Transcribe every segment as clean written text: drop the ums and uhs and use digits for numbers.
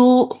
تو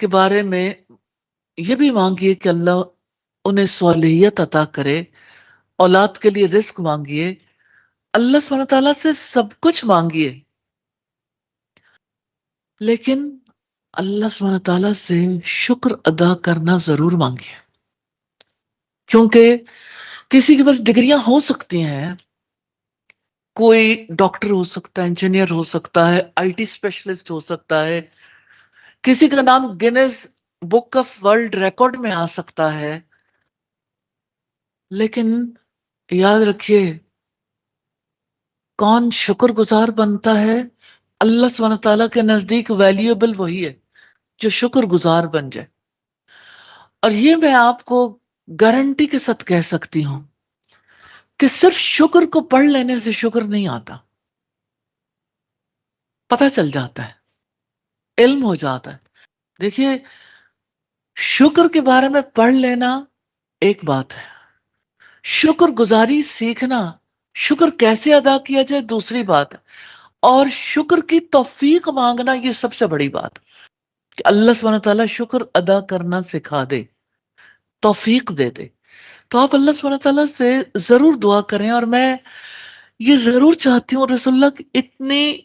کے بارے میں یہ بھی مانگیے کہ اللہ انہیں صالحیت عطا کرے، اولاد کے لیے رزق مانگیے، اللہ سبحانہ تعالیٰ سے سب کچھ مانگیے، لیکن اللہ سبحانہ تعالیٰ سے شکر ادا کرنا ضرور مانگیے، کیونکہ کسی کے پاس ڈگریاں ہو سکتی ہیں، کوئی ڈاکٹر ہو سکتا ہے، انجینئر ہو سکتا ہے، آئی ٹی اسپیشلسٹ ہو سکتا ہے، کسی کا نام gains book of world record میں آ سکتا ہے، لیکن یاد رکھیے کون شکر گزار بنتا ہے؟ اللہ سبحانہ تعالیٰ کے نزدیک ویلیوبل وہی ہے جو شکر گزار بن جائے۔ اور یہ میں آپ کو گارنٹی کے ساتھ کہہ سکتی ہوں کہ صرف شکر کو پڑھ لینے سے شکر نہیں آتا، پتہ چل جاتا ہے، علم ہو جاتا ہے۔ دیکھیے، شکر کے بارے میں پڑھ لینا ایک بات ہے، شکر گزاری سیکھنا، شکر کیسے ادا کیا جائے دوسری بات ہے، اور شکر کی توفیق مانگنا یہ سب سے بڑی بات ہے کہ اللہ سبحانہ تعالیٰ شکر ادا کرنا سکھا دے، توفیق دے دے۔ تو آپ اللہ سبحانہ تعالیٰ سے ضرور دعا کریں، اور میں یہ ضرور چاہتی ہوں، رسول اللہ کی اتنی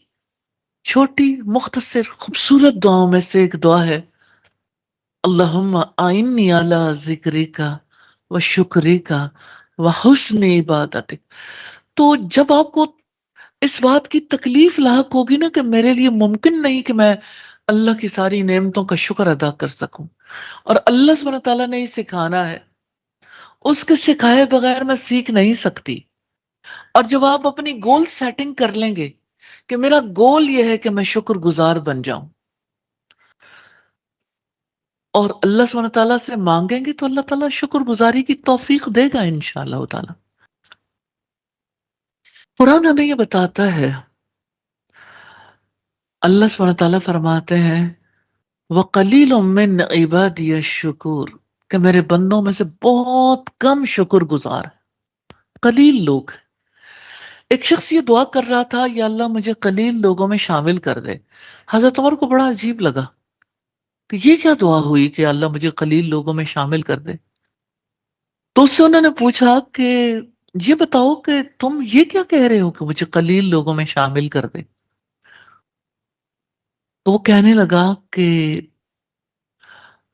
چھوٹی مختصر خوبصورت دعاؤں میں سے ایک دعا ہے، اللہم آئنی علی ذکرک و شکرک و حسن عبادتک۔ تو جب آپ کو اس بات کی تکلیف لاحق ہوگی نا کہ میرے لیے ممکن نہیں کہ میں اللہ کی ساری نعمتوں کا شکر ادا کر سکوں، اور اللہ سبحانہ تعالیٰ نے ہی سکھانا ہے، اس کے سکھائے بغیر میں سیکھ نہیں سکتی۔ اور جب آپ اپنی گول سیٹنگ کر لیں گے کہ میرا گول یہ ہے کہ میں شکر گزار بن جاؤں، اور اللہ سبحانہ تعالیٰ سے مانگیں گے تو اللہ تعالیٰ شکر گزاری کی توفیق دے گا انشاءاللہ تعالیٰ۔ قرآن ہمیں یہ بتاتا ہے، اللہ سبحانہ تعالیٰ فرماتے ہیں وَقَلِيلٌ مِّنْ عِبَادِيَ الشُّكُورُ، کہ میرے بندوں میں سے بہت کم شکر گزار ہیں، قلیل لوگ ہیں۔ ایک شخص یہ دعا کر رہا تھا، یا اللہ مجھے قلیل لوگوں میں شامل کر دے۔ حضرت عمر کو بڑا عجیب لگا کہ یہ کیا دعا ہوئی کہ اللہ مجھے قلیل لوگوں میں شامل کر دے۔ تو اس سے انہوں نے پوچھا کہ یہ بتاؤ کہ تم یہ کیا کہہ رہے ہو کہ مجھے قلیل لوگوں میں شامل کر دے؟ تو وہ کہنے لگا کہ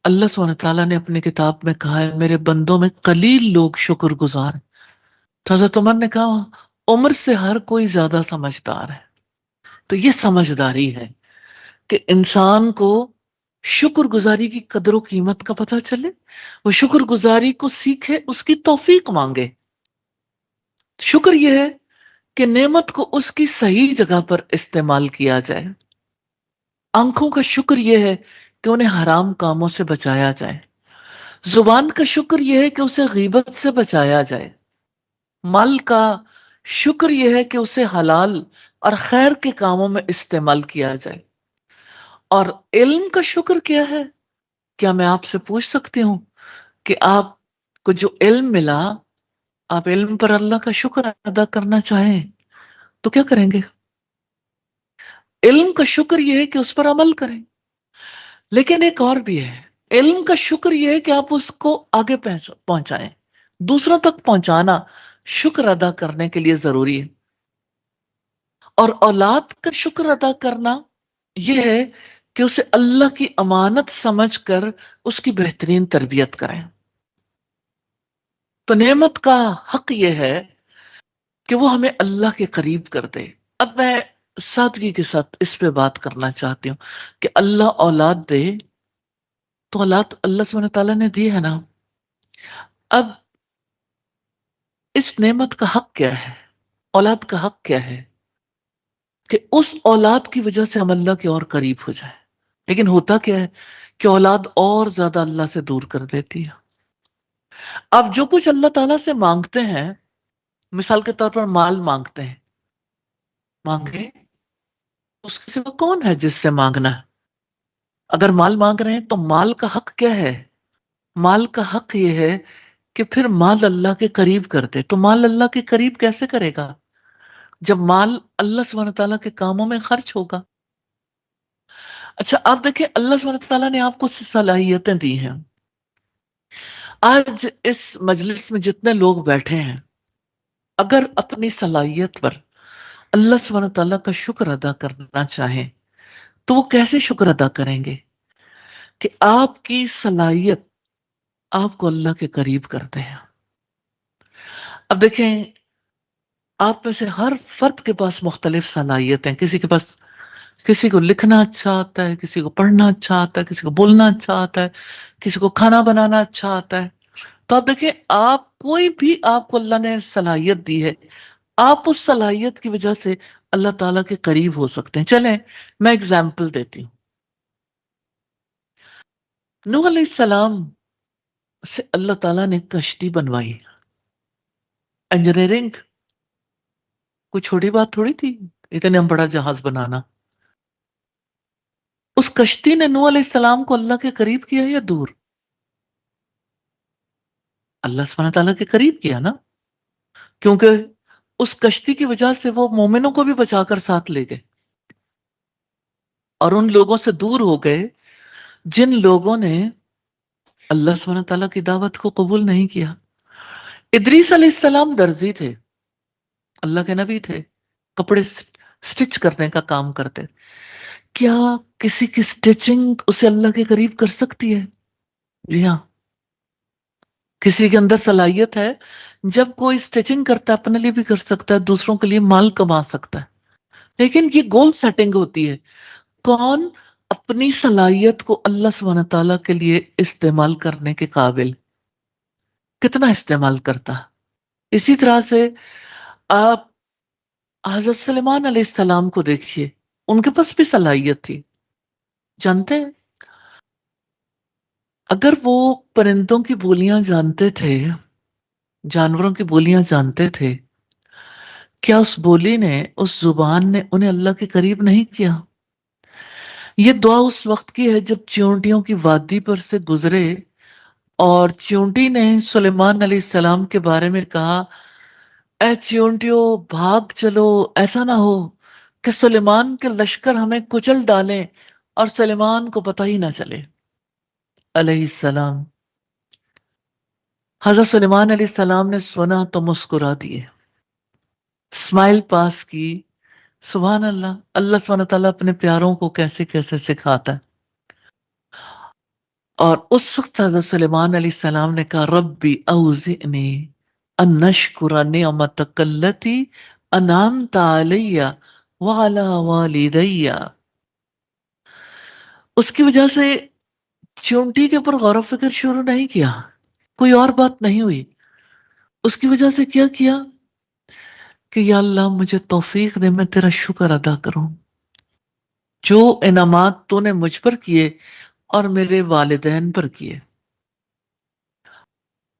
اللہ سبحانہ تعالیٰ نے اپنی کتاب میں کہا ہے میرے بندوں میں قلیل لوگ شکر گزار ہیں۔ تو حضرت عمر نے کہا عمر سے ہر کوئی زیادہ سمجھدار ہے۔ تو یہ سمجھداری ہے کہ انسان کو شکر گزاری کی قدر و قیمت کا پتہ چلے، وہ شکر گزاری کو سیکھے، اس کی توفیق مانگے۔ شکر یہ ہے کہ نعمت کو اس کی صحیح جگہ پر استعمال کیا جائے۔ آنکھوں کا شکر یہ ہے کہ انہیں حرام کاموں سے بچایا جائے۔ زبان کا شکر یہ ہے کہ اسے غیبت سے بچایا جائے۔ مال کا شکر یہ ہے کہ اسے حلال اور خیر کے کاموں میں استعمال کیا جائے۔ اور علم کا شکر کیا ہے؟ کیا میں آپ سے پوچھ سکتی ہوں کہ آپ کو جو علم ملا، آپ علم پر اللہ کا شکر ادا کرنا چاہیں تو کیا کریں گے؟ علم کا شکر یہ ہے کہ اس پر عمل کریں، لیکن ایک اور بھی ہے، علم کا شکر یہ ہے کہ آپ اس کو آگے پہنچائیں، دوسروں تک پہنچانا شکر ادا کرنے کے لیے ضروری ہے۔ اور اولاد کا شکر ادا کرنا یہ ہے کہ اسے اللہ کی امانت سمجھ کر اس کی بہترین تربیت کریں۔ تو نعمت کا حق یہ ہے کہ وہ ہمیں اللہ کے قریب کر دے۔ اب میں سادگی کے ساتھ اس پہ بات کرنا چاہتی ہوں کہ اللہ اولاد دے تو اولاد اللہ سبحانہ تعالیٰ نے دی ہے نا، اب اس نعمت کا حق کیا ہے، اولاد کا حق کیا ہے کہ اس اولاد کی وجہ سے ہم اللہ کے اور قریب ہو جائیں۔ لیکن ہوتا کیا ہے کہ اولاد اور زیادہ اللہ سے دور کر دیتی ہے۔ اب جو کچھ اللہ تعالیٰ سے مانگتے ہیں، مثال کے طور پر مال مانگتے ہیں، مانگے اس کے سوا کون ہے جس سے مانگنا ہے؟ اگر مال مانگ رہے ہیں تو مال کا حق کیا ہے؟ مال کا حق یہ ہے کہ پھر مال اللہ کے قریب کر دے۔ تو مال اللہ کے قریب کیسے کرے گا؟ جب مال اللہ سبحانہ تعالیٰ کے کاموں میں خرچ ہوگا۔ اچھا آپ دیکھیں اللہ سبحانہ تعالیٰ نے آپ کو صلاحیتیں دی ہیں. آج اس مجلس میں جتنے لوگ بیٹھے ہیں اگر اپنی صلاحیت پر اللہ سبحانہ تعالیٰ کا شکر ادا کرنا چاہیں تو وہ کیسے شکر ادا کریں گے؟ کہ آپ کی صلاحیت آپ کو اللہ کے قریب کرتے ہیں. اب دیکھیں آپ میں سے ہر فرد کے پاس مختلف صلاحیتیں. کسی کو لکھنا اچھا آتا ہے، کسی کو پڑھنا اچھا آتا ہے، کسی کو بولنا اچھا آتا ہے، کسی کو کھانا بنانا اچھا آتا ہے. تو آپ دیکھیں آپ کوئی بھی آپ کو اللہ نے صلاحیت دی ہے، آپ اس صلاحیت کی وجہ سے اللہ تعالیٰ کے قریب ہو سکتے ہیں. چلیں میں اگزامپل دیتی ہوں. نوح علیہ السلام سے اللہ تعالیٰ نے کشتی بنوائی. انجینئرنگ کوئی چھوٹی بات تھوڑی تھی اتنے بڑا جہاز بنانا. اس کشتی نے نوح علیہ السلام کو اللہ کے قریب کیا یا دور؟ اللہ سبحانہ تعالیٰ کے قریب کیا نا، کیونکہ اس کشتی کی وجہ سے وہ مومنوں کو بھی بچا کر ساتھ لے گئے اور ان لوگوں سے دور ہو گئے جن لوگوں نے اللہ سبحانہ تعالیٰ کی دعوت کو قبول نہیں کیا. ادریس علیہ السلام درزی تھے، اللہ کے نبی تھے، کپڑے سٹچ کرنے کا کام کرتے. کیا کسی کی سٹچنگ اسے اللہ کے قریب کر سکتی ہے؟ جی ہاں. کسی کے اندر صلاحیت ہے، جب کوئی سٹچنگ کرتا ہے اپنے لیے بھی کر سکتا ہے، دوسروں کے لیے مال کما سکتا ہے. لیکن یہ گول سیٹنگ ہوتی ہے، کون اپنی صلاحیت کو اللہ سبحانہ تعالیٰ کے لیے استعمال کرنے کے قابل، کتنا استعمال کرتا. اسی طرح سے آپ حضرت سلیمان علیہ السلام کو دیکھیے، ان کے پاس بھی صلاحیت تھی. جانتے ہیں اگر وہ پرندوں کی بولیاں جانتے تھے، جانوروں کی بولیاں جانتے تھے، کیا اس بولی نے، اس زبان نے انہیں اللہ کے قریب نہیں کیا؟ یہ دعا اس وقت کی ہے جب چیونٹیوں کی وادی پر سے گزرے اور چیونٹی نے سلیمان علیہ السلام کے بارے میں کہا اے چیونٹیوں بھاگ چلو، ایسا نہ ہو کہ سلیمان کے لشکر ہمیں کچل ڈالیں اور سلیمان کو پتہ ہی نہ چلے علیہ السلام. حضرت سلیمان علیہ السلام نے سنا تو مسکرا دیے، اسمائل پاس کی. سبحان اللہ، اللہ سبحانہ تعالیٰ اپنے پیاروں کو کیسے کیسے سکھاتا ہے. اور اس وقت حضرت سلیمان علیہ السلام نے کہا ربی اوزعنی ان نشکر نعمتک التی انعمت علی وعلی والدی. اس کی وجہ سے چونٹی کے اوپر غور و فکر شروع نہیں کیا، کوئی اور بات نہیں ہوئی. اس کی وجہ سے کیا کیا کہ یا اللہ مجھے توفیق دے میں تیرا شکر ادا کروں جو انعامات تو نے مجھ پر کیے اور میرے والدین پر کیے.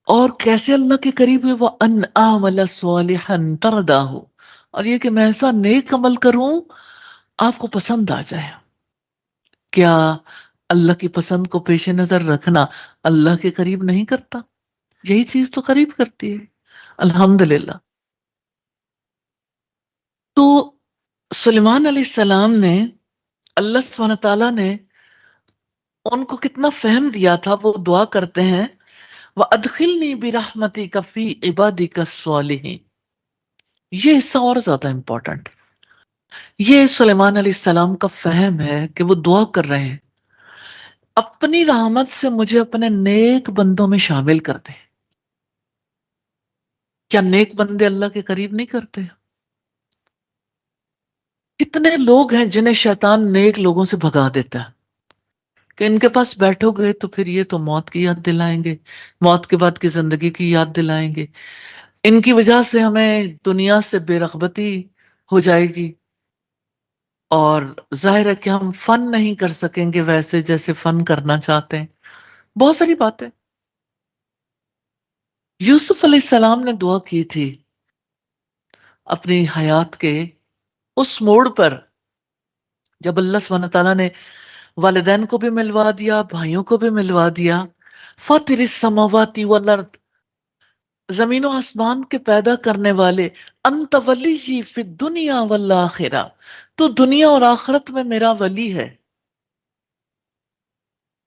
اور کیسے اللہ کے قریب ہے، وہ ان اعمل صالحا ترضاه، اور یہ کہ میں ایسا نیک عمل کروں آپ کو پسند آ جائے. کیا اللہ کی پسند کو پیش نظر رکھنا اللہ کے قریب نہیں کرتا؟ یہی چیز تو قریب کرتی ہے. الحمدللہ. تو سلیمان علیہ السلام نے، اللہ سبحانہ تعالیٰ نے ان کو کتنا فہم دیا تھا. وہ دعا کرتے ہیں وَأَدْخِلْنِي بِرَحْمَتِكَ فِي عِبَادِكَ الصَّالِحِينَ. یہ حصہ اور زیادہ امپورٹنٹ. یہ سلیمان علیہ السلام کا فہم ہے کہ وہ دعا کر رہے ہیں اپنی رحمت سے مجھے اپنے نیک بندوں میں شامل کر دے. کیا نیک بندے اللہ کے قریب نہیں کرتے؟ کتنے لوگ ہیں جنہیں شیطان نیک لوگوں سے بھگا دیتا ہے کہ ان کے پاس بیٹھو گے تو پھر یہ تو موت کی یاد دلائیں گے، موت کے بعد کی زندگی کی یاد دلائیں گے، ان کی وجہ سے ہمیں دنیا سے بے رغبتی ہو جائے گی اور ظاہر ہے کہ ہم فن نہیں کر سکیں گے ویسے جیسے فن کرنا چاہتے ہیں. بہت ساری باتیں. یوسف علیہ السلام نے دعا کی تھی اپنی حیات کے اس موڑ پر جب اللہ سبحانہ تعالیٰ نے والدین کو بھی ملوا دیا، بھائیوں کو بھی ملوا دیا. فاطر السماوات والارض، زمین و آسمان کے پیدا کرنے والے، انت ولی فی الدنیا والآخرہ، تو دنیا اور آخرت میں میرا ولی ہے.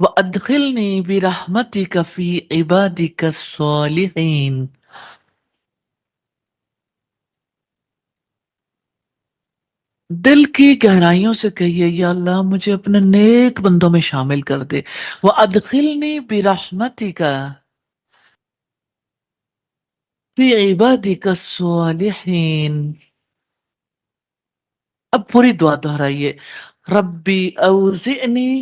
وَأَدْخِلْنِي بِرَحْمَتِكَ فِي عِبَادِكَ الصَّالِحِينَ. دل کی گہرائیوں سے کہیے یا اللہ مجھے اپنے نیک بندوں میں شامل کر دے. وَأَدْخِلْنِي بِرَحْمَتِكَ فِي عِبَادِكَ الصَّالِحِينَ. اب پوری دعا دہرائیے. ربی اوزعنی.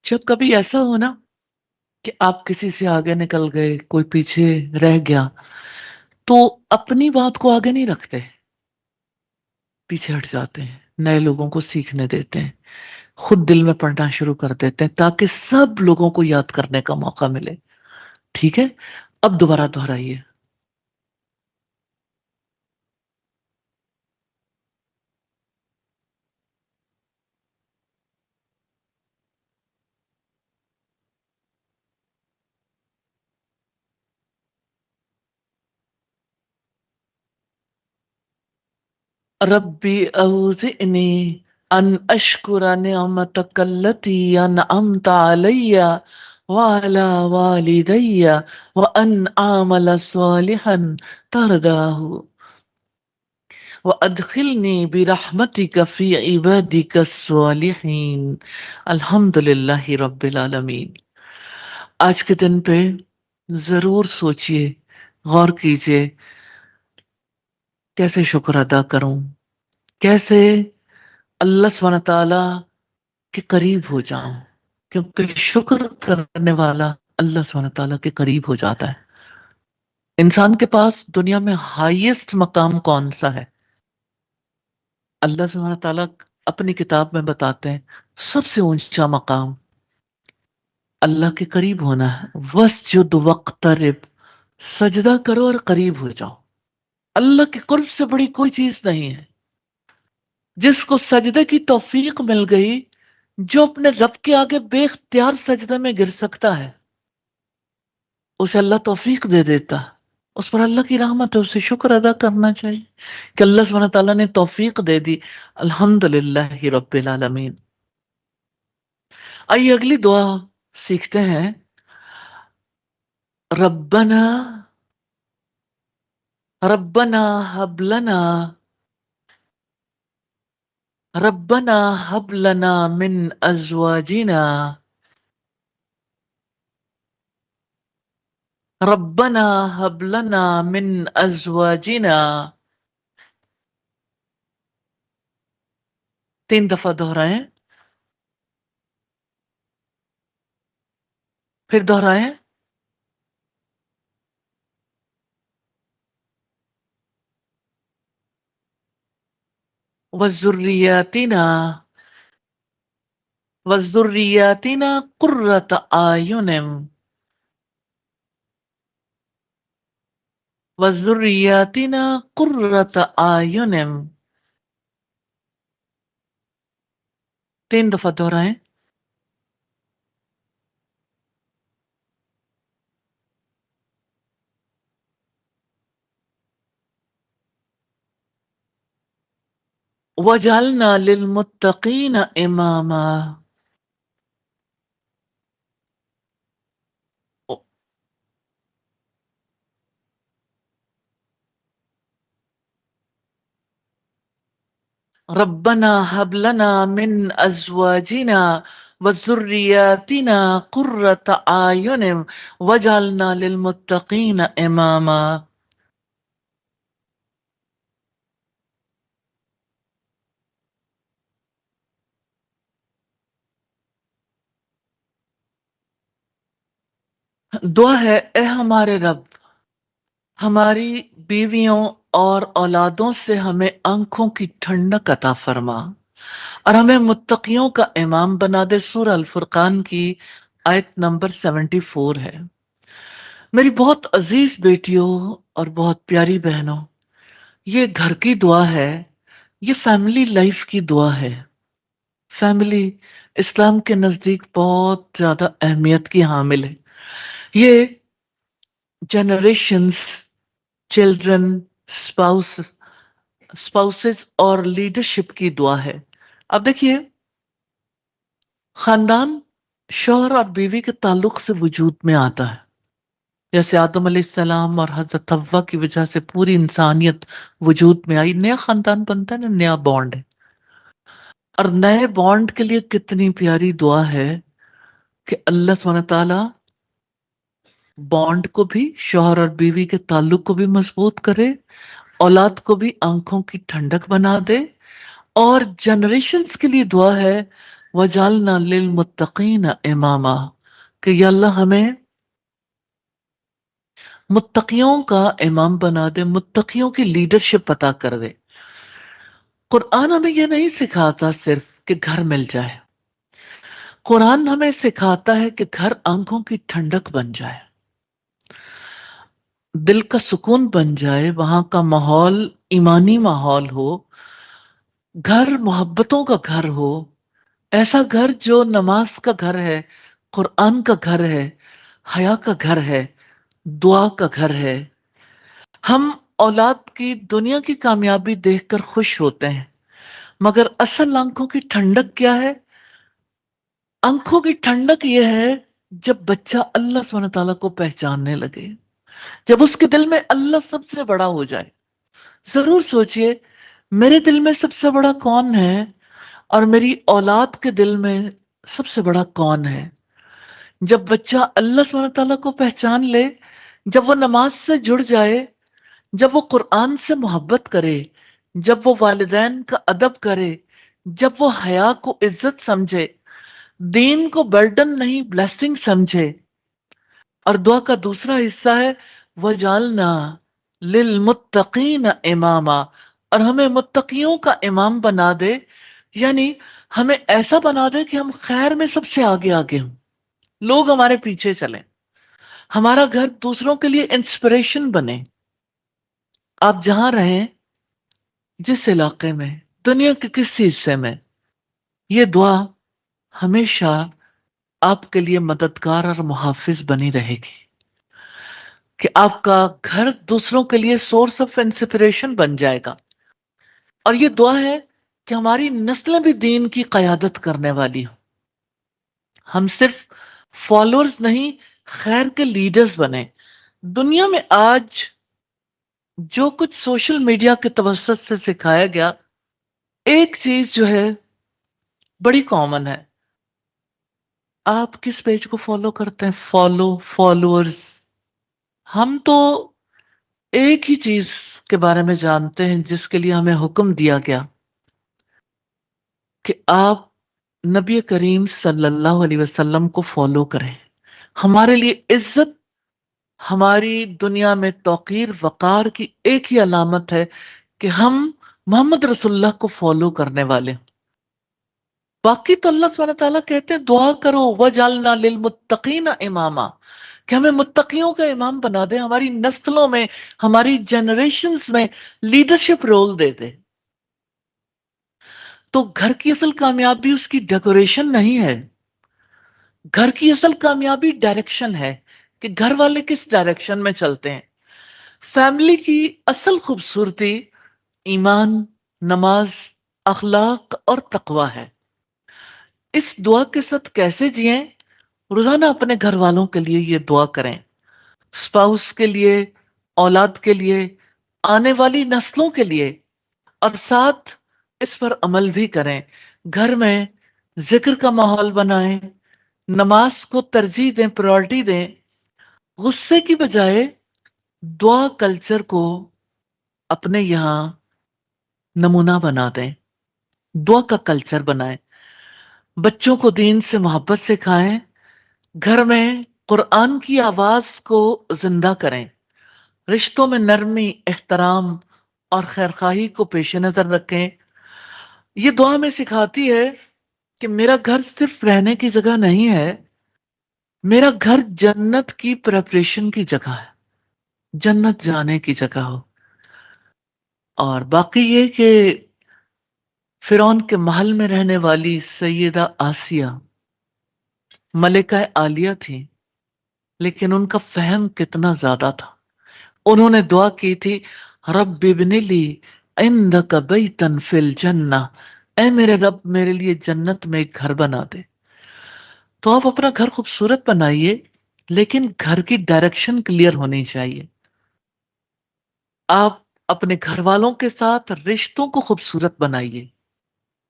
جب کبھی ایسا ہو نا کہ آپ کسی سے آگے نکل گئے، کوئی پیچھے رہ گیا، تو اپنی بات کو آگے نہیں رکھتے، پیچھے ہٹ جاتے ہیں، نئے لوگوں کو سیکھنے دیتے ہیں، خود دل میں پڑھنا شروع کر دیتے ہیں تاکہ سب لوگوں کو یاد کرنے کا موقع ملے. ٹھیک ہے، اب دوبارہ دہرائیے. ربی اوزعنی ان اشکر نعمتک التی انعمت علی وعلی والدی وان اعمل صالحا ترضاہ وَأَدْخِلْنِي بِرَحْمَتِكَ فِي عِبَادِكَ الصَّالِحِينَ. الحمدللہ رب العالمین. آج کے دن پہ ضرور سوچئے، غور کیجئے کیسے شکر ادا کروں، کیسے اللہ سبحانہ تعالی کے قریب ہو جاؤں، کیونکہ شکر کرنے والا اللہ سبحانہ تعالیٰ کے قریب ہو جاتا ہے. انسان کے پاس دنیا میں ہائیسٹ مقام کون سا ہے؟ اللہ سبحانہ تعالیٰ اپنی کتاب میں بتاتے ہیں سب سے اونچا مقام اللہ کے قریب ہونا ہے. وَاسْجُدْ وَاقْتَرِب، سجدہ کرو اور قریب ہو جاؤ. اللہ کے قرب سے بڑی کوئی چیز نہیں ہے. جس کو سجدے کی توفیق مل گئی، جو اپنے رب کے آگے بے اختیار سجدے میں گر سکتا ہے، اسے اللہ توفیق دے دیتا. اس پر اللہ کی رحمت ہے، اسے شکر ادا کرنا چاہیے کہ اللہ سبحانہ تعالیٰ نے توفیق دے دی. الحمدللہ رب العالمین. آئیے اگلی دعا سیکھتے ہیں. ربنا ربنا هب لنا ربنا هب لنا من ازواجنا ربنا هب لنا من ازواجنا. 3 دفعہ دہرائیں، پھر دہرائیں. وذریاتنا وذریاتنا قرۃ اعین وذریاتنا قرۃ اعین. 3 دفعہ دہرائیں. وجعلنا للمتقین اماما. ربنا هب لنا من ازواجنا وذریاتنا قرۃ اعین وجعلنا للمتقین اماما. دعا ہے، اے ہمارے رب، ہماری بیویوں اور اولادوں سے ہمیں آنکھوں کی ٹھنڈک عطا فرما اور ہمیں متقیوں کا امام بنا دے. سورہ الفرقان کی آیت نمبر 74 ہے. میری بہت عزیز بیٹیوں اور بہت پیاری بہنوں، یہ گھر کی دعا ہے، یہ فیملی لائف کی دعا ہے. فیملی اسلام کے نزدیک بہت زیادہ اہمیت کی حامل ہے. یہ جنریشنز، چلڈرن، اسپاؤسز اور لیڈرشپ کی دعا ہے. اب دیکھیے، خاندان شوہر اور بیوی کے تعلق سے وجود میں آتا ہے. جیسے آدم علیہ السلام اور حضرت حوا کی وجہ سے پوری انسانیت وجود میں آئی، نیا خاندان بنتا ہے نا، نیا بانڈ ہے. اور نئے بانڈ کے لیے کتنی پیاری دعا ہے کہ اللہ سبحانہ تعالیٰ بانڈ کو بھی، شوہر اور بیوی کے تعلق کو بھی مضبوط کرے، اولاد کو بھی آنکھوں کی ٹھنڈک بنا دے. اور جنریشنز کے لیے دعا ہے، وَجَعَلْنَا لِلْمُتَّقِينَ إِمَامًا، کہ یا اللہ ہمیں متقیوں کا امام بنا دے، متقیوں کی لیڈرشپ عطا کر دے. قرآن ہمیں یہ نہیں سکھاتا صرف کہ گھر مل جائے، قرآن ہمیں سکھاتا ہے کہ گھر آنکھوں کی ٹھنڈک بن جائے، دل کا سکون بن جائے، وہاں کا ماحول ایمانی ماحول ہو، گھر محبتوں کا گھر ہو، ایسا گھر جو نماز کا گھر ہے، قرآن کا گھر ہے، حیا کا گھر ہے، دعا کا گھر ہے. ہم اولاد کی دنیا کی کامیابی دیکھ کر خوش ہوتے ہیں، مگر اصل آنکھوں کی ٹھنڈک کیا ہے؟ آنکھوں کی ٹھنڈک یہ ہے جب بچہ اللہ سبحانہ تعالیٰ کو پہچاننے لگے، جب اس کے دل میں اللہ سب سے بڑا ہو جائے. ضرور سوچئے، میرے دل میں سب سے بڑا کون ہے اور میری اولاد کے دل میں سب سے بڑا کون ہے؟ جب بچہ اللہ سبحانہ تعالیٰ کو پہچان لے، جب وہ نماز سے جڑ جائے، جب وہ قرآن سے محبت کرے، جب وہ والدین کا ادب کرے، جب وہ حیا کو عزت سمجھے، دین کو برڈن نہیں بلیسنگ سمجھے. اور دعا کا دوسرا حصہ ہے، وَجَعَلْنَا لِلْمُتَّقِينَ إِمَامًا، اور ہمیں متقیوں کا امام بنا دے، یعنی ہمیں ایسا بنا دے کہ ہم خیر میں سب سے آگے آگے ہوں، لوگ ہمارے پیچھے چلیں، ہمارا گھر دوسروں کے لیے انسپریشن بنے. آپ جہاں رہیں، جس علاقے میں، دنیا کے کسی حصے میں، یہ دعا ہمیشہ آپ کے لیے مددگار اور محافظ بنی رہے گی کہ آپ کا گھر دوسروں کے لیے سورس آف انسپریشن بن جائے گا. اور یہ دعا ہے کہ ہماری نسلیں بھی دین کی قیادت کرنے والی ہوں، ہم صرف فالوورز نہیں، خیر کے لیڈرز بنے. دنیا میں آج جو کچھ سوشل میڈیا کے توسط سے سکھایا گیا، ایک چیز جو ہے بڑی کامن ہے. آپ کس پیج کو فالو کرتے ہیں؟ فالوورز. ہم تو ایک ہی چیز کے بارے میں جانتے ہیں جس کے لیے ہمیں حکم دیا گیا کہ آپ نبی کریم صلی اللہ علیہ وسلم کو فالو کریں. ہمارے لیے عزت، ہماری دنیا میں توقیر وقار کی ایک ہی علامت ہے کہ ہم محمد رسول اللہ کو فالو کرنے والے ہیں. باقی تو اللہ سبحانہ تعالیٰ کہتے ہیں دعا کرو، وَجَعَلْنَا لِلْمُتَّقِينَ إِمَامًا، کہ ہمیں متقیوں کا امام بنا دے، ہماری نسلوں میں، ہماری جنریشنز میں لیڈرشپ رول دے دے. تو گھر کی اصل کامیابی اس کی ڈیکوریشن نہیں ہے، گھر کی اصل کامیابی ڈائریکشن ہے کہ گھر والے کس ڈائریکشن میں چلتے ہیں. فیملی کی اصل خوبصورتی ایمان، نماز، اخلاق اور تقوی ہے. اس دعا کے ساتھ کیسے جئیں؟ روزانہ اپنے گھر والوں کے لیے یہ دعا کریں، اسپاؤس کے لیے، اولاد کے لیے، آنے والی نسلوں کے لیے، اور ساتھ اس پر عمل بھی کریں. گھر میں ذکر کا ماحول بنائیں، نماز کو ترجیح دیں، پرائورٹی دیں. غصے کی بجائے دعا کلچر کو اپنے یہاں نمونہ بنا دیں، دعا کا کلچر بنائیں. بچوں کو دین سے محبت سکھائیں، گھر میں قرآن کی آواز کو زندہ کریں، رشتوں میں نرمی، احترام اور خیرخواہی کو پیش نظر رکھیں. یہ دعا میں سکھاتی ہے کہ میرا گھر صرف رہنے کی جگہ نہیں ہے، میرا گھر جنت کی پریپریشن کی جگہ ہے، جنت جانے کی جگہ ہو. اور باقی یہ کہ فرعون کے محل میں رہنے والی سیدہ آسیہ ملکہ عالیہ تھی، لیکن ان کا فہم کتنا زیادہ تھا. انہوں نے دعا کی تھی، رب ابن لی عندک بیتن فی الجنہ، اے میرے رب میرے لیے جنت میں ایک گھر بنا دے. تو آپ اپنا گھر خوبصورت بنائیے، لیکن گھر کی ڈائریکشن کلیئر ہونی چاہیے. آپ اپنے گھر والوں کے ساتھ رشتوں کو خوبصورت بنائیے،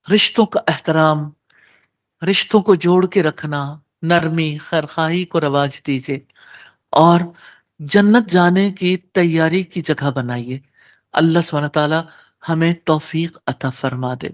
رشتوں کا احترام، رشتوں کو جوڑ کے رکھنا، نرمی خیرخواہی کو رواج دیجیے، اور جنت جانے کی تیاری کی جگہ بنائیے. اللہ سبحانہ تعالی ہمیں توفیق عطا فرما دے.